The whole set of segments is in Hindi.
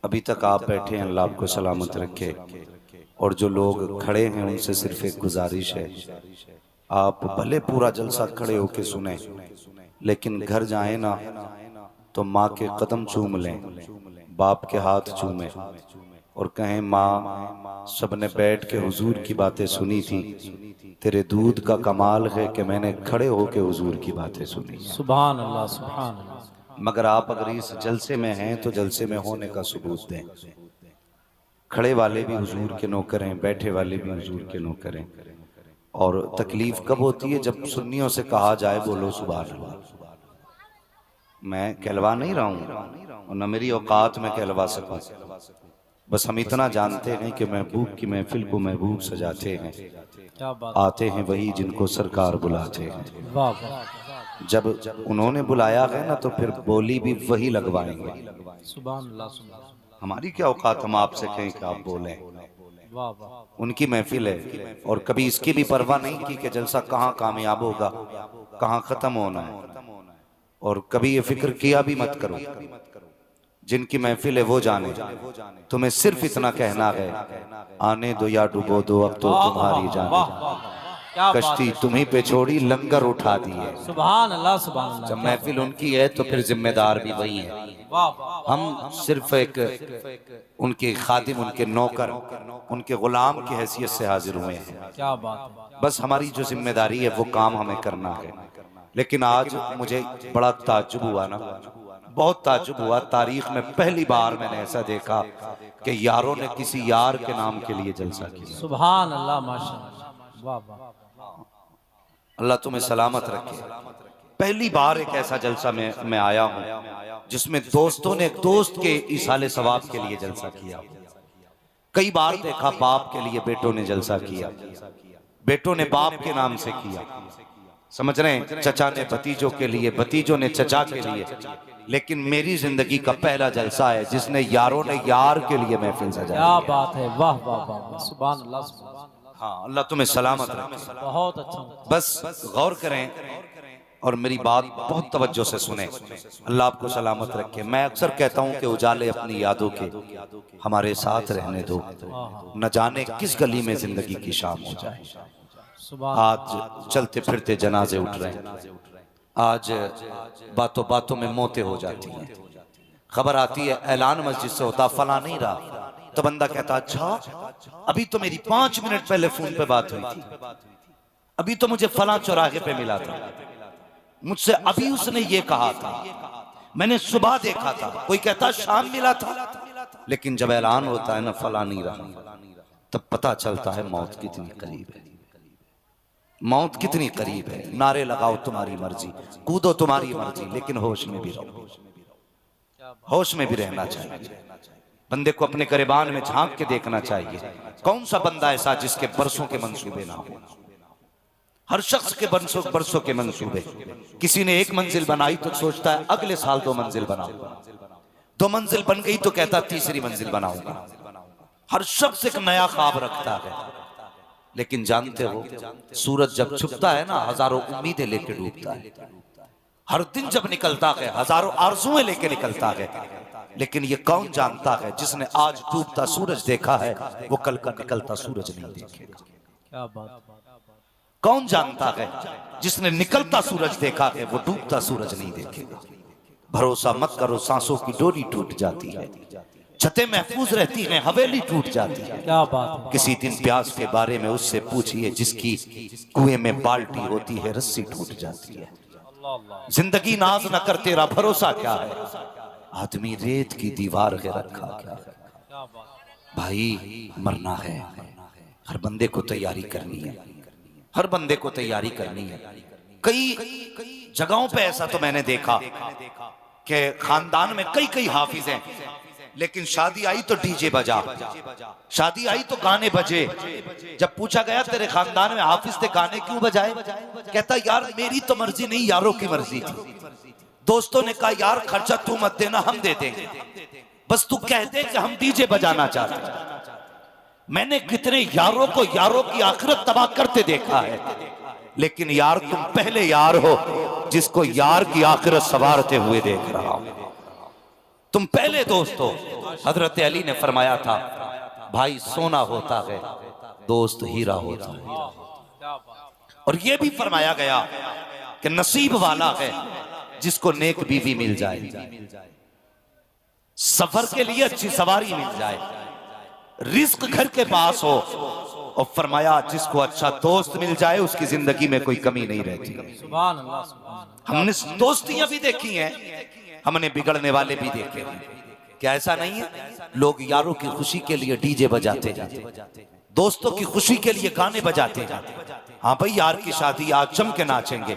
अभी तक आप बैठे हैं, अल्लाह आपको सलामत रखे। और जो लोग खड़े हैं उनसे सिर्फ एक गुजारिश है, आप भले पूरा जलसा खड़े होके सुने, लेकिन घर जाए ना तो माँ के कदम चूम लें, बाप के हाथ चूमें और कहें माँ, सबने बैठ के हुजूर की बातें सुनी थी, तेरे दूध का कमाल है कि मैंने खड़े होके हुजूर की बातें सुनी। सुभान अल्लाह, सुभान अल्लाह। मगर आप अगर इस जलसे में हैं तो जलसे में होने का सबूत दें। खड़े वाले भी हुजूर के नौकर हैं, बैठे वाले भी हुजूर के नौकर हैं। और तकलीफ कब होती है? जब सुन्नियों से कहा जाए बोलो सुभान अल्लाह। मैं कहलवा नहीं रहा हूँ और न मेरी औकात में कहलवा सकूं, बस हम इतना जानते हैं कि महबूब की महफिल को महबूब सजाते हैं, क्या बात, आते हैं वही जिनको सरकार बुलाते हैं। वाह वाह, जब उन्होंने बुलाया है ना तो फिर बोली भी वही लगवाएंगे। सुभान अल्लाह, सुभान अल्लाह, हमारी क्या औकात हम आपसे कहें कि आप बोलें? वाह वाह, उनकी महफिल है और कभी इसकी भी परवाह नहीं की कि जलसा कहाँ कामयाब होगा, कहाँ खत्म होना है। और कभी ये फिक्र किया भी मत करो, जिनकी महफिल है वो जाने। तुम्हें सिर्फ इतना कहना है, आने दो या डुबो दो, अब तो तुम्हारी जाने। वाह वाह, क्या बात कश्ती है। तुम्ही पे छोड़ी, लंगर उठा दिए। सुभान अल्लाह, सुभान अल्लाह। जब महफिल उनकी है तो फिर जिम्मेदार भी वही है। वाह वाह, हम सिर्फ एक उनके खादिम, उनके नौकर, उनके गुलाम की हैसियत से हाजिर हुए हैं। क्या बात है। बस हमारी जो जिम्मेदारी है वो काम हमें करना है। लेकिन आज मुझे बड़ा ताज्जुब हुआ ना, बहुत ताज्जुब हुआ। तारीख में पहली बार मैंने ऐसा देखा कि यारों ने किसी यार के नाम के लिए जलसा किया। सुभान अल्लाह, माशाअल्लाह, वाह वाह, अल्लाह तुम्हें सलामत रखे। पहली बार एक ऐसा जलसा मैं आया हूँ जिसमें दोस्तों ने एक दोस्त के इसाले सवाब के लिए जलसा किया। कई बार देखा बाप के लिए बेटों ने जलसा किया, बेटों ने बाप के नाम से किया, समझ रहे हैं? चचा ने भतीजों के लिए, भतीजों ने चचा के लिए। लेकिन मेरी जिंदगी का पहला जलसा है जिसने यारों ने यार के लिए महफिल सजाई। क्या बात है, वाह वाह वाह, सुभान अल्लाह, सुभान अल्लाह। हाँ, अल्लाह तुम्हें सलामत रखे। बहुत अच्छा। बस गौर करें और मेरी बात बहुत तवज्जो से सुने। अल्लाह आपको सलामत रखे। मैं अक्सर कहता हूं कि उजाले अपनी यादों के हमारे साथ रहने दो, न जाने किस गली में जिंदगी की शाम हो जाए। आज चलते फिरते जनाजे उठ रहे हैं, आज बातों बातों में मौतें हो जाती हैं। खबर आती है ऐलान मस्जिद से होता, फला नहीं रहा, तो बंदा कहता अच्छा, अभी तो मेरी 5 मिनट पहले फोन पे बात हुई थी, अभी तो मुझे फला चौराहे पे मिला था, मुझसे अभी उसने ये कहा था, मैंने सुबह देखा था। कोई कहता शाम मिला था, लेकिन जब ऐलान होता है ना फला नहीं रहा, तब पता चलता है मौत कितनी करीब है। मौत कितनी करीब है। नारे लगाओ तुम्हारी मर्जी, कूदो तुम्हारी मर्जी, लेकिन होश में भी रहो, होश में भी रहना चाहिए। बंदे को अपने गिरबान में झांक के देखना चाहिए। कौन सा बंदा ऐसा जिसके बरसों के मंसूबे ना हो? हर शख्स के बरसों के मंसूबे। किसी ने एक मंजिल बनाई तो सोचता है अगले साल 2 मंजिल बनाऊंगा, 2 मंजिल बन गई तो कहता 3री मंजिल बनाऊंगा। हर शख्स एक नया ख्वाब रखता है। लेकिन जानते हो, सूरज जब छुपता है ना, हजारों उम्मीदें लेके डूबता है। हर दिन जब निकलता है, हजारों आरज़ुएं लेके निकलता है। लेकिन ये कौन जानता है, जिसने आज डूबता सूरज देखा है वो कल का निकलता सूरज नहीं देखेगा। क्या बात, कौन जानता है, जिसने निकलता सूरज देखा है वो डूबता सूरज नहीं देखेगा। भरोसा मत करो, सांसों की डोरी टूट जाती है, छतें महफूज रहती हैं, हवेली टूट जाती है। क्या बात है। किसी दिन प्यास के बारे में उससे पूछिए जिसकी कुएं में बाल्टी होती है, रस्सी टूट जाती है। जिंदगी नाज न कर, तेरा भरोसा क्या है? आदमी रेत की दीवार के रखा क्या है? भाई मरना है, हर बंदे को तैयारी करनी है, हर बंदे को तैयारी करनी है। कई जगहों पे ऐसा तो मैंने देखा कि खानदान में कई हाफिज हैं, लेकिन शादी आई तो डीजे बजा, शादी आई तो गाने बजे। जब पूछा गया तेरे खानदान में हाफिज थे, गाने क्यों बजाए? कहता यार मेरी तो मर्जी नहीं, यारों की मर्जी थी। दोस्तों ने कहा यार खर्चा तू मत देना, हम दे देंगे, बस तू कह दे कि हम डीजे बजाना चाहते हैं। मैंने कितने यारों को यारों की आखिरत तबाह करते देखा है, लेकिन यार तुम पहले यार हो जिसको यार की आखिरत संवारते हुए देख रहा हूं। तुम पहले दोस्त हो हजरत अली ने फरमाया था, भाई सोना होता है, दोस्त हीरा होता है। क्या बात। और ये भी फरमाया गया कि नसीब वाला है जिसको नेक बीवी मिल जाए, सफर के लिए अच्छी सवारी मिल जाए, रिस्क घर के पास हो, और फरमाया जिसको अच्छा दोस्त मिल जाए उसकी जिंदगी में कोई कमी नहीं रहती। सुभान अल्लाह, सुभान अल्लाह। हमने दोस्तियां भी देखी हैं, हमने बिगड़ने वाले भी देखे हैं। क्या ऐसा नहीं है? लोग यारों की खुशी के लिए डीजे बजाते जाते, दोस्तों की खुशी के लिए गाने बजाते जाते। हाँ भाई, यार की शादी आज जम के नाचेंगे,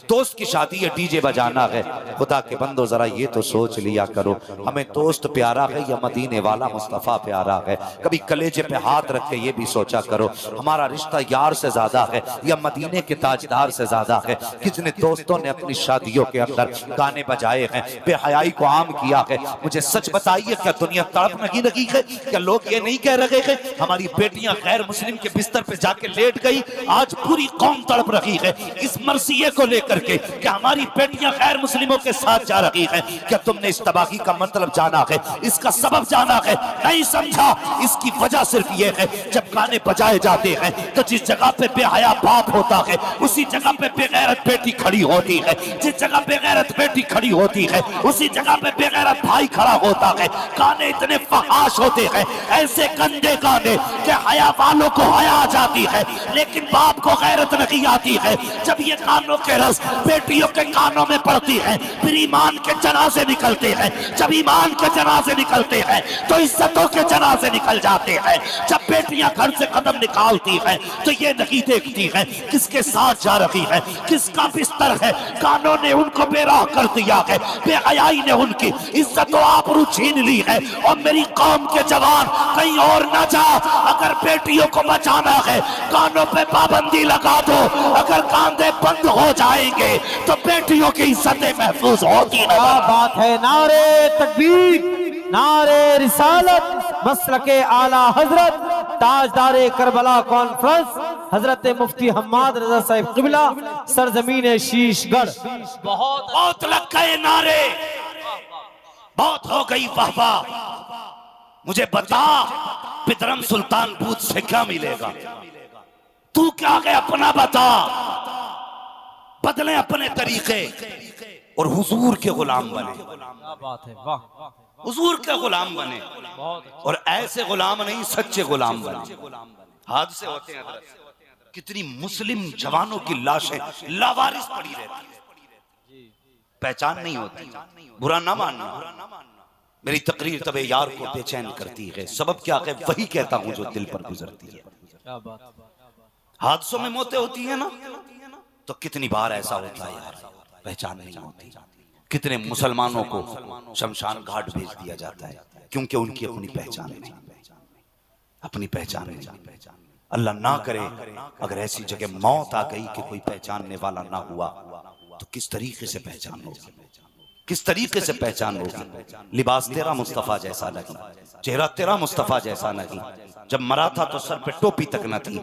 दोस्त की शादी है डीजे बजाना है। खुदा के बंदो जरा ये तो सोच लिया करो, हमें दोस्त प्यारा है या मदीने वाला मुस्तफा प्यारा है? कभी कलेजे पे हाथ रख के ये भी सोचा करो, हमारा रिश्ता यार से ज्यादा है या मदीने के ताजदार से ज्यादा है? कितने दोस्तों ने अपनी शादियों के अंदर गाने बजाए हैं, बेहयाई को आम किया है। मुझे सच बताइए, क्या दुनिया तड़प नहीं लगी है? क्या लोग ये नहीं कह रहे हैं हमारी बेटियां गैर मुस्लिम के बिस्तर पे जाके लेट गई? आज पूरी कौम तड़प रही है इस मरसिये को लेकर के, क्या हमारी बेटियां गैर मुस्लिमों के साथ जा रही हैं? क्या तुमने इस तबाही का मतलब जाना है, इसका सबब जाना है? नहीं समझा। इसकी वजह सिर्फ ये है, जब गाने बजाए जाते हैं तो जिस जगह पे बेहया बाप होता है उसी जगह पे बेगैरत बेटी खड़ी होती है, जिस जगह बेगैरत बेटी खड़ी होती है उसी जगह पे बेगैरत भाई खड़ा होता है। गाने इतने फहाश होते हैं, ऐसे गंदे गाने कि हया वालों को हया आ जाती है, लेकिन बाप को गैरत नहीं आती है। जब ये कानों के रस बेटियों के कानों में पड़ती है, फिर ईमान के जनाजे निकलते हैं। जब ईमान के जनाजे निकलते हैं तो इज्जतों के जनाजे निकल जाते हैं। जब बेटियां घर से कदम निकालती हैं तो ये नहीं देखती हैं किसके साथ जा रही है, किसका बिस्तर है। कानों ने उनको बेराह कर दिया है, बेहयाई ने उनकी इज्जत और आबरू छीन ली है। और मेरी कौम के जवान कहीं और न जा, अगर बेटियों को बचाना है कानों पे पाबंदी लगा दो। अगर कांधे बंद हो जाएंगे तो बेटियों की इज्जतें महफूज होती है। क्या बात है। नारे तकबीर, नारे रिसालत, मसलके आला हजरत, ताजदारे करबला कॉन्फ्रेंस हजरत मुफ्ती हम्माद रजा साहिब क़िबला, सरजमीन शीशगढ़। बहुत लग गए नारे, बहुत हो गई वाहवाह। मुझे बता, पितरम सुल्तानपुर से क्या मिलेगा? तू क्या है अपना बता। बदले अपने तरीके और हुजूर के गुलाम बने। क्या बात है, वाह। हुजूर के गुलाम बने, और ऐसे गुलाम नहीं, सच्चे गुलाम बने। हादसे होते हैं हज़रत, कितनी मुस्लिम जवानों की लाशें लावारिस पड़ी रहती है, पहचान नहीं होती। बुरा ना मानना, मेरी तकरीर तबे यार को बेचैन करती है। सबब क्या है? वही कहता हूं जो दिल पर गुजरती है। क्या बात। हादसों में मौतें होती है ना, तो कितनी बार ऐसा होता है यार, पहचान नहीं होती। कितने मुसलमानों को शमशान घाट भेज दिया जाता है क्योंकि उनकी अपनी पहचान नहीं, अपनी पहचान नहीं। अल्लाह ना करे अगर ऐसी जगह मौत आ गई कि कोई पहचानने वाला ना हुआ, तो किस तरीके से पहचान होगी, किस तरीके से पहचान होगी। लिबास तेरा मुस्तफा जैसा नहीं, चेहरा तेरा मुस्तफा जैसा नहीं। जब मरा था तो सर पे टोपी तक न थी,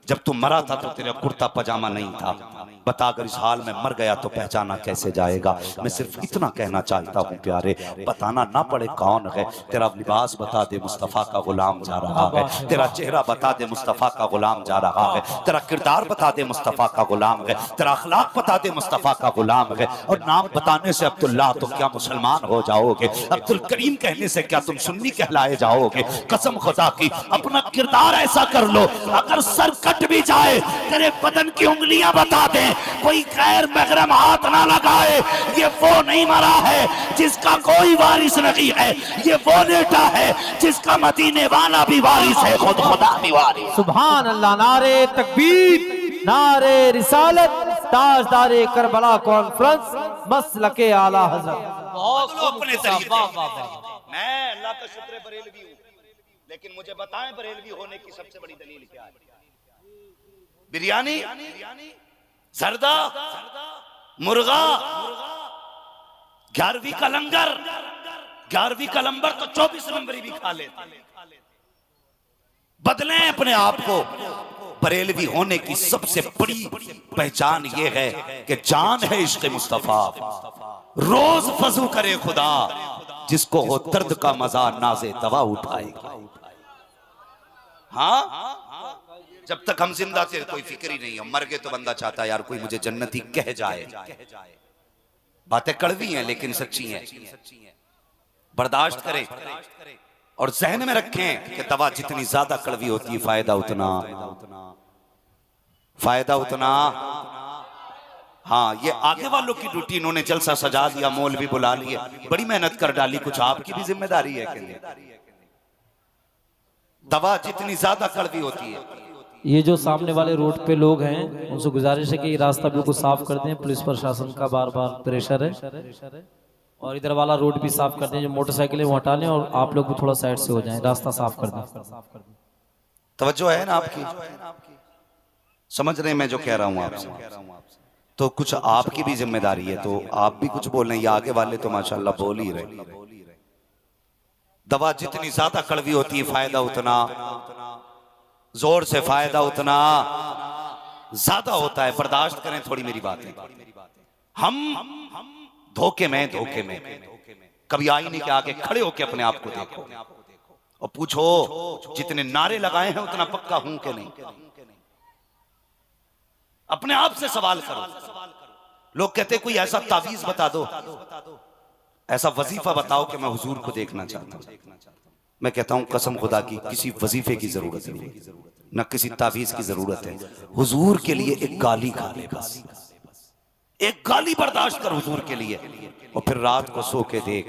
जब तू मरा था तो तेरा कुर्ता पजामा नहीं था। बता, अगर इस हाल में मर गया तो पहचाना कैसे जाएगा? मैं सिर्फ इतना कहना चाहता हूँ प्यारे, बताना ना पड़े कौन है। तेरा लिबास बता दे मुस्तफा का गुलाम जा रहा है, तेरा चेहरा बता दे मुस्तफा का गुलाम जा रहा है, तेरा किरदार बता दे मुस्तफा का गुलाम है, तेरा अखलाक बता दे मुस्तफा का गुलाम है। और नाम बताने से अब्दुल्ला तो क्या मुसलमान हो जाओगे? अब्दुल करीम कहने से क्या तुम सुन्नी कहलाए जाओगे? कसम खुदा की, अपना किरदार ऐसा कर लो, अगर सर कट भी जाए तेरे बदन की उंगलियां बता दे, कोई गैर महरम हाथ ना लगाए। ये वो नहीं मरा है जिसका कोई वारिस नहीं है, ये वो बेटा है जिसका मदीने वाला भी वारिस है, खुद खुदा भी वारिस। सुभान अल्लाह। नारे तकबीर, नारे रिसालत, ताजदारे करबला कॉन्फ्रेंस, मसलके आला हजरत। बहुत अपने तरीके। मैं अल्लाह का शुक्र बरेलवी हूँ, लेकिन मुझे बताएं बरेलवी होने की सबसे बड़ी दलील क्या है? बिरयानी, जर्दा, मुर्गा, 11वीं का लंगर, 11वीं का लंबर तो 24 नंबरी भी खा लेते। बदलें अपने आप को। बरेलवी होने की सबसे बड़ी पहचान यह है कि जान है इश्क़ मुस्तफा, रोज फजू करे खुदा, जिसको हो दर्द का मजा नाज़े दवा उठाएगा। हाँ, जब तक हम जिंदा थे कोई फिक्र ही नहीं है, मर गए तो बंदा चाहता है यार कोई मुझे जन्नती कह जाए। बातें कड़वी हैं लेकिन सच्ची हैं, बर्दाश्त करें और जहन में रखें कि दवा जितनी ज्यादा कड़वी होती है फायदा उतना। हाँ, ये आगे वालों की ड्यूटी, इन्होंने जलसा सजा दिया, मौल भी बुला लिए, बड़ी मेहनत कर डाली, कुछ आपकी भी जिम्मेदारी है कि नहीं? दवा जितनी ज्यादा कड़वी होती है। ये जो सामने वाले रोड पे लोग हैं उनसे गुजारिश है कि ये रास्ता बिल्कुल साफ कर दें, पुलिस प्रशासन का बार बार प्रेशर है। और इधर वाला रोड भी साफ कर दें, जो मोटरसाइकिलें वो हटा लें और आप लोग भी थोड़ा साइड से हो जाएं, रास्ता साफ कर दें। तवज्जो है ना आपकी? समझ रहे हैं मैं जो कह रहा हूं आपसे? तो कुछ आपकी भी जिम्मेदारी है, तो आप भी कुछ बोल रहे हैं, ये आगे वाले तो माशाल्लाह बोल ही रहे। दवा जितनी ज्यादा कड़वी होती है फायदा उतना, जोर से फायदा उतना ज्यादा होता है। बर्दाश्त करें थोड़ी मेरी बातें। हम धोखे में कभी आईने के आगे खड़े होकर अपने आप को देखो और पूछो जितने नारे लगाए हैं उतना पक्का हूं कि नहीं। अपने आप से सवाल करो। लोग कहते कोई ऐसा तावीज बता दो, ऐसा वजीफा बताओ कि मैं हुजूर को देखना चाहता हूं। मैं कहता हूं कसम खुदा की किसी वजीफे की जरूरत नहीं, न किसी तावीज की जरूरत है। हुजूर के लिए एक गाली खा ले, बस एक गाली बर्दाश्त कर हुजूर के लिए, और फिर रात को सो के देख,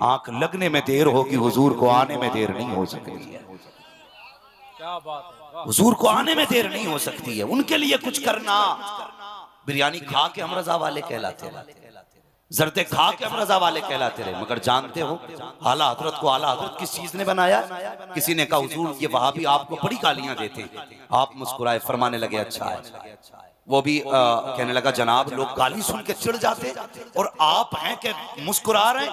आंख लगने में देर होगी, हुजूर को आने में देर नहीं हो सकती है। हुजूर को आने में देर नहीं हो सकती है। उनके लिए कुछ करना। बिरयानी खा के हम रजा वाले कहलाते रहे, जरते खा के हम रजा वाले कहलाते रहे, मगर जानते हो आला हजरत को आला हजरत किस चीज ने बनाया? किसी ने कहा हुजूर ये वहाबी आपको बड़ी गालियां देते। आप मुस्कुराए, फरमाने लगे अच्छा है। वो भी कहने लगा जनाब लोग गाली सुन के चिढ़ जाते और आप हैं कि मुस्कुरा रहे हैं।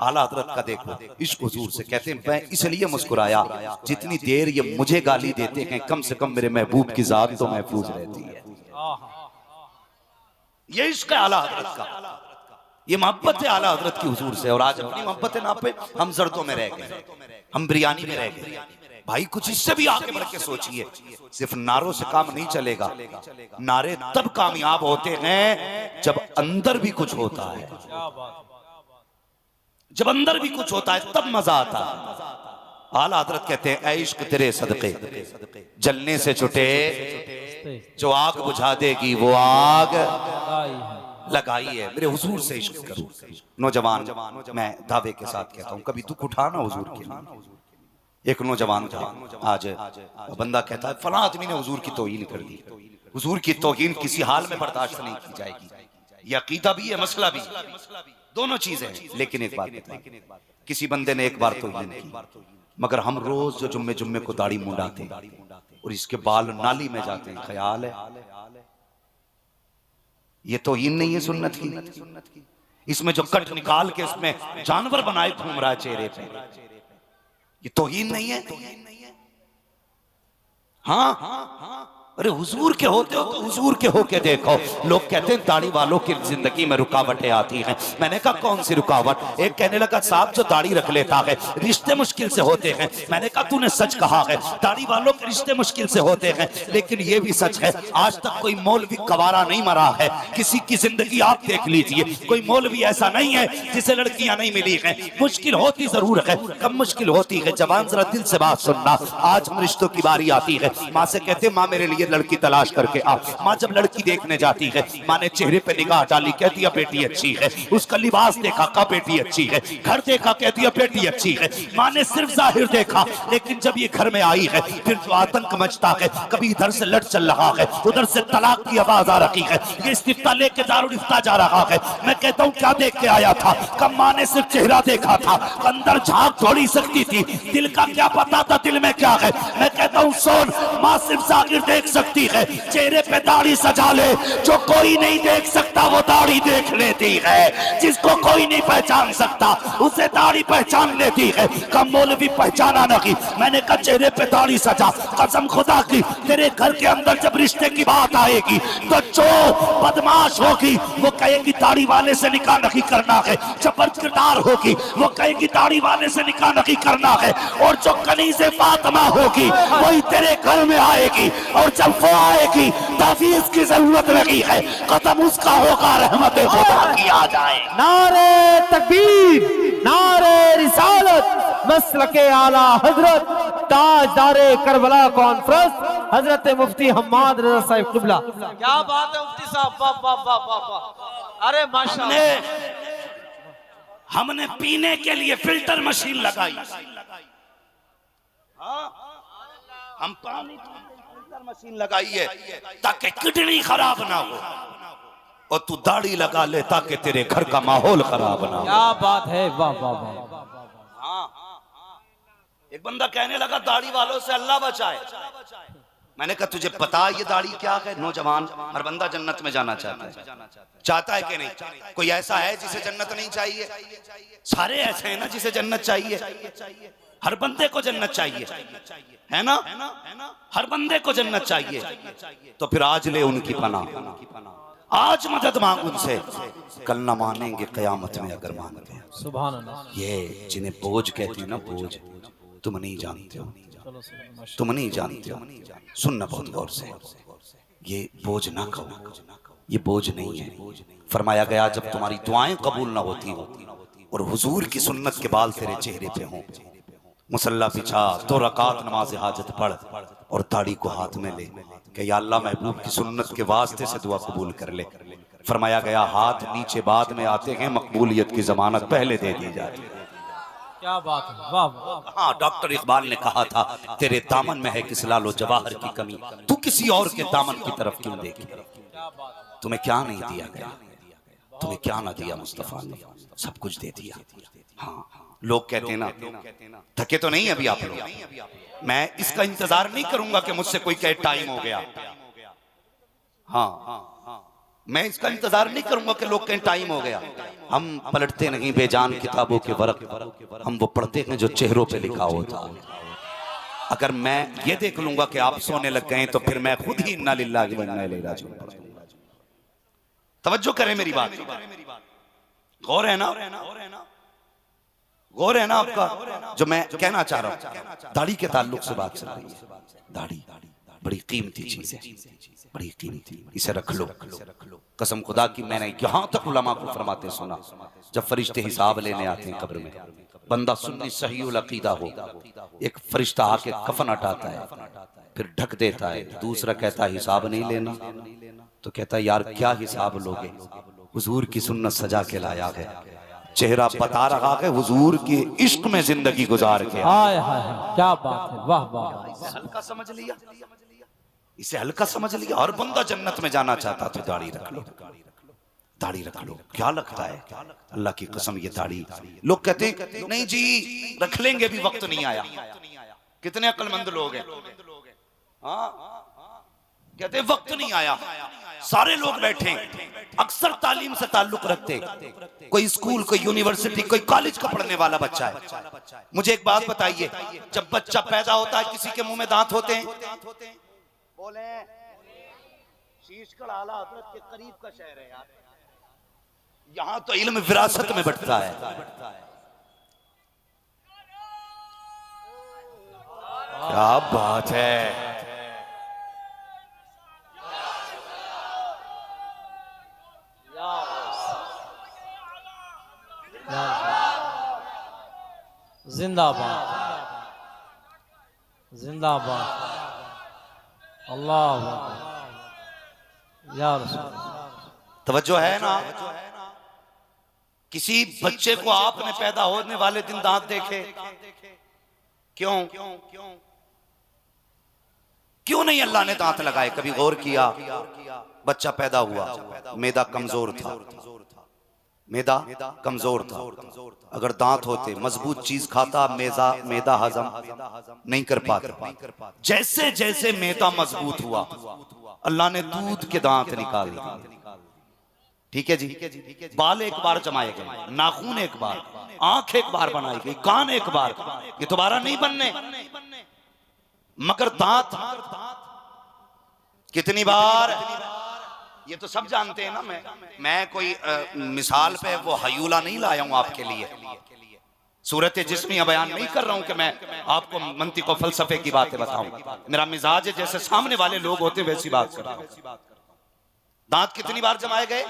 आला हजरत का देखो इश्क हुजूर से, कहते हैं मैं इसलिए मुस्कुराया जितनी देर ये मुझे गाली देते हैं कम से कम मेरे महबूब की जात तो महफूज रहती है। ये इश्क है आला हजरत का, ये मोहब्बत है आला हजरत की हुजूर से। और आज अपनी मोहब्बत ना पे हम जर्दों में रह गए, हम बिरयानी में रह गए। भाई कुछ इससे भी आगे बढ़ के सोचिए। सिर्फ नारों से काम नहीं चलेगा। नारे तब कामयाब होते हैं जब अंदर भी कुछ होता है। जब अंदर भी कुछ होता है तब मजा आता है। आला हजरत कहते हैं ऐ इश्क तेरे सदके जलने से छुटे, जो आग बुझा देगी वो आग लगाई है। मेरे हुजूर से इश्क करो। नौजवान, मैं दावे के साथ कहता हूं कभी दुख उठाना हुजूर के लिए। एक नौजवान था, आज बंदा कहता है फलां आदमी ने हुजूर की तौहीन कर दी। हुजूर की तौहीन किसी हाल में बर्दाश्त नहीं की जाएगी। ये अकीदा भी है, मसला भी, दोनों चीजें। लेकिन एक बात बताएं, किसी बंदे ने एक बार तौहीन की, मगर हम रोज जो जुम्मे जुम्मे को दाढ़ी मुंडाते और इसके बाल नाली में जाते हैं, ख्याल है ये तौहीन नहीं है सुन्नत की। इसमें जो कट निकाल के इसमें जानवर बनाए घूम रहा है चेहरे पे, ये तौहीन नहीं है। हाँ, अरे हुजूर के होते हो तो हुजूर के होके देखो। लोग कहते हैं दाढ़ी वालों की जिंदगी में रुकावटें आती हैं। मैंने कहा कौन सी रुकावट? एक कहने लगा साहब जो दाढ़ी रख लेता है रिश्ते मुश्किल से होते हैं। मैंने कहा तूने सच कहा है, दाढ़ी वालों के रिश्ते मुश्किल से होते हैं, लेकिन ये भी सच है आज तक कोई मौलवी कवारा नहीं मरा है। किसी की जिंदगी आप देख लीजिए, कोई मौलवी ऐसा नहीं है जिसे लड़कियां नहीं मिली हैं। मुश्किल होती जरूर है, कम मुश्किल होती है। जवान जरा दिल से बात सुनना, आज हम रिश्तों की बारी आती है। माँ से कहते माँ मेरे लिए लड़की तलाश करके आ। माँ जब लड़की देखने जाती है, माँ ने चेहरे पे निगाह डाली, कह दिया बेटी अच्छी है। उसका लिबास देखा, कहा बेटी अच्छी है। घर देखा, कह दिया बेटी अच्छी है। माँ ने सिर्फ जाहिर देखा, लेकिन जब ये घर में आई है फिर जो आतंक मचता है, कभी इधर से लड़ चल रहा है, उधर से तलाक की आवाज आ रही है, ये इस्तिफ्ता लेके दारुल इफ्ता जा रहा है। मैं कहता हूँ क्या देख के आया था? कब माँ ने सिर्फ चेहरा देखा था, अंदर झांक थोड़ी सकती थी, दिल का क्या पता था दिल में क्या है। मैं कहता हूँ सोन, माँ सिर्फ जाहिर देख सकती है, चेहरे पे दाढ़ी सजा ले, जो कोई नहीं देख सकता वो दाढ़ी देख लेती है, जिसको कोई नहीं पहचान सकता उसे दाढ़ी पहचान लेती है। कम मौलवी पहचाना नहीं, मैंने कहा चेहरे पे दाढ़ी सजा, कसम खुदा की तेरे घर के अंदर जब रिश्ते की बात आएगी तो जो बदमाश होगी वो कहेगी दाढ़ी वाले से निकाह नहीं करना है, जबर किरदार होगी वो कहेगी दाढ़ी वाले से निकाह नहीं करना है, और जो कनीज़े फातिमा होगी वही तेरे घर में आएगी, और जब वो आएगी तफीज की जरूरत नहीं है, कदम उसका होगा रहमत खुदा की आ जाए। नारे तकबीर, नारे रिसालत, मसलके आला हजरत ताजदारे करबला कॉन्फ्रेंस हजरत मुफ्ती हम्माद रजा साहिब क़िबला। क्या बात है मुफ्ती साहब, वाह वाह वाह वाह वाह, अरे माशाअल्लाह। हमने पीने के लिए फिल्टर मशीन लगाई, हम पानी फिल्टर मशीन लगाई है ताकि किडनी खराब ना हो, और तू दाढ़ी लगा ले ताकि तेरे घर का माहौल खराब ना हो। क्या बात है, वाह वाह वाह। एक बंदा कहने लगा दाढ़ी वालों से अल्लाह बचाए। मैंने कहा तुझे पता है ये दाढ़ी क्या है? नौजवान, हर बंदा जन्नत में जाना चाहता है कि नहीं? कोई ऐसा है जिसे जन्नत नहीं चाहिए? सारे ऐसे हैं ना जिसे जन्नत चाहिए। हर बंदे को जन्नत चाहिए, है ना? हर बंदे को जन्नत चाहिए। तो फिर आज ले उनकी पनाह, आज मदद मांग उनसे, कल ना मानेंगे कयामत में अगर मानते हैं। सुभान अल्लाह। ये जिन्हें बोझ कहती है ना, बोझ, तुम नहीं जानते हो, तुम नहीं जानते हो। सुनना बहुत गौर से, ये बोझ ना कहो, ये बोझ नहीं है। फरमाया गया जब तुम्हारी दुआएं कबूल ना होती हो और हुजूर की सुन्नत के बाल तेरे चेहरे पे हों, मुसल्ला बिछा, 2 रकात नमाज हाजत पढ़ और दाढ़ी को हाथ में ले कि या अल्लाह महबूब की सुन्नत के वास्ते से दुआ कबूल कर ले। फरमाया गया हाथ नीचे बाद में आते हैं, मकबूलियत की जमानत पहले दे दी जाती है। क्या बात है, वाह वाह। हाँ, डॉक्टर इकबाल ने कहा था तेरे दामन में है किस लालो जवाहर की कमी, तू किसी और के दामन की तरफ क्यों देखे? तुम्हें क्या नहीं दिया गया? तुम्हें क्या ना दिया मुस्तफा ने? सब कुछ दे दिया। हाँ, लोग कहते हैं ना थके तो नहीं अभी आप लोग, मैं इसका इंतजार नहीं करूंगा कि मुझसे कोई कहे टाइम हो गया। हाँ, मैं इसका इंतजार नहीं करूंगा कि लोग कहें टाइम हो गया। हम पलटते नहीं बेजान किताबों के वर्क, हम वो पढ़ते हैं जो चेहरों पे लिखा होता। अगर मैं ये देख लूंगा कि आप सोने लग गए तो फिर मैं खुद ही इन्ना लिल्लाहि व इन्ना इलैहि राजिऊन। तवज्जो करें मेरी बात, गौर है ना, गौर है ना आपका जो मैं कहना चाह रहा हूं। दाढ़ी के ताल्लुक से बात चल रही है। दाढ़ी बड़ी कीमती चीज है, बड़ी कीमती, इसे रख लो। कसम खुदा की मैंने यहां तक उलमा को फरमाते सुना, जब फरिश्ते हिसाब लेने आते हैं कब्र में, बंदा सुन्नी सहीउल अकीदा हो, एक फरिश्ता आके कफन हटाता है, फिर ढक देता है, दूसरा कहता है हिसाब नहीं लेना, तो कहता है यार क्या हिसाब लोगे? हुजूर की सुन्नत सजा के लाया है, चेहरा बता रहा है हुजूर के इश्क में जिंदगी गुजार के। हाय हाय, क्या बात है, वाह वाह। इसे हल्का समझ लिया, इसे हल्का समझ लिया। और बंदा जन्नत में जाना चाहता तो दाढ़ी रख लो, दाढ़ी रख लो। क्या लगता है? अल्लाह की कसम ये दाढ़ी, लोग कहते हैं नहीं जी रख लेंगे भी वक्त नहीं आया। कितने अक्लमंद लोग हैं, कहते वक्त नहीं आया। सारे लोग बैठे, अक्सर तालीम से ताल्लुक रखते, कोई स्कूल, कोई यूनिवर्सिटी, कोई कॉलेज का पढ़ने वाला बच्चा है। मुझे एक बात बताइए, जब बच्चा पैदा होता है किसी के मुंह में दांत होते हैं? बोले शीशगढ़ आला हजरत के करीब का शहर है यार, यहां तो इल्म विरासत में बढ़ता है। क्या बात है, जिंदाबाद, जिंदाबाद, अल्लाह या रसूल। तवज्जो है ना? किसी बच्चे को आपने पैदा होने वाले दिन दांत देखे? क्यों क्यों नहीं अल्लाह ने दांत लगाए? कभी गौर किया? बच्चा पैदा हुआ, मैदा कमजोर था, मैदा कमजोर था, अगर दांत होते मजबूत चीज खाता मैदा हजम नहीं कर पाता। जैसे जैसे मैदा मजबूत हुआ अल्लाह ने दूध के दांत निकाल दिए। ठीक है जी, बाल एक बार जमाए गए, नाखून एक बार, आंख एक बार बनाई गई, कान एक बार, ये दोबारा नहीं बनने, मगर दांत कितनी बार, ये तो सब जानते हैं ना। मैं कोई मिसाल पे वो हयूला नहीं लाया हूं आपके लिए, सूरत जिस्मिया बयान नहीं कर रहा हूं कि मैं आपको मंतिक और फलसफे की बातें बताऊं। मेरा मिजाज है जैसे सामने वाले लोग होते वैसी बात कर रहा हूं। दांत कितनी बार जमाए गए?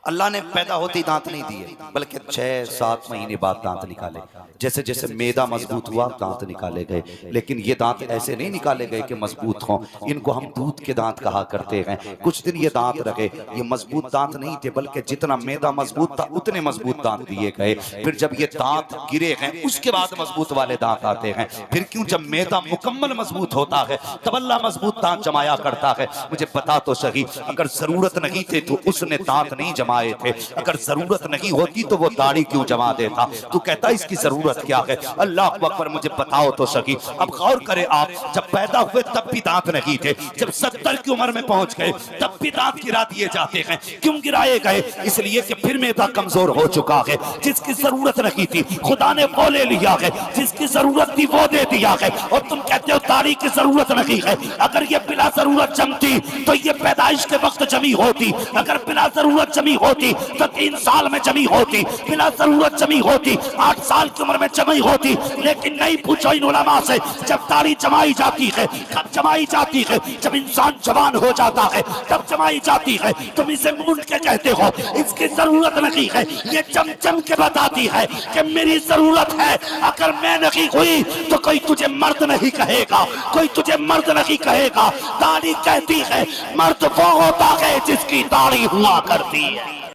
अल्लाह ने पैदा होते ही दांत नहीं दिए, बल्कि 6-7 महीने बाद दांत निकाले। जैसे जैसे मैदा मजबूत हुआ दांत निकाले गए, लेकिन ये दांत ऐसे नहीं निकाले गए कि मजबूत हों, इनको हम दूध के दांत कहा करते हैं। कुछ दिन ये दांत रहे, ये मजबूत दांत नहीं थे, बल्कि जितना मैदा मजबूत था उतने मजबूत दांत दिए गए। फिर जब ये दांत गिरे हैं उसके बाद मजबूत वाले दांत आते हैं। फिर क्यों? जब मैदा मुकम्मल मजबूत होता है तब अल्लाह मजबूत दांत जमाया करता है। मुझे बता तो सही, अगर जरूरत नहीं थी तो उसने दांत नहीं जमाए थे, अगर जरूरत नहीं होती तो वो दाढ़ी क्यों जमा देता? तू कहता इसकी जरूरत क्या है? अल्लाह अकबर, मुझे बताओ तो सही। अब गौर करें आप, जब पैदा हुए तब भी दांत नहीं थे, जब 70 की उम्र में पहुंच गए तब भी दांत गिरा दिए जाते हैं। क्यों गिराए गए? इसलिए कि फिर मैदा कमजोर हो चुका है। जिसकी जरूरत नहीं थी खुदा ने वो ले लिया है, जिसकी जरूरत थी वो दे दिया है। और तुम कहते हो दाढ़ी की जरूरत नहीं है। अगर ये बिला जरूरत जमती तो ये पैदाइश के वक्त जमी होती, अगर बिला जरूरत जमी होती तो 3 साल में जमी होती, बिला जरूरत जमी होती 8 साल की उम्र में जमी होती। लेकिन नहीं, पूछो इन उलमा से, जब दाढ़ी जमाई जाती है कब जमाई जाती है? जब इंसान जवान हो जाता है तब जमाई जाती है। तुम इसे मूंड के कहते हो, इसकी जरूरत नहीं है। ये चमचम के बताती है कि मेरी जरूरत है। अगर मैं नहीं हुई तो कोई तुझे मर्द नहीं कहेगा, कोई तुझे मर्द नहीं कहेगा। दाढ़ी कहती है मर्द वो होता है जिसकी दाढ़ी हुआ करती है।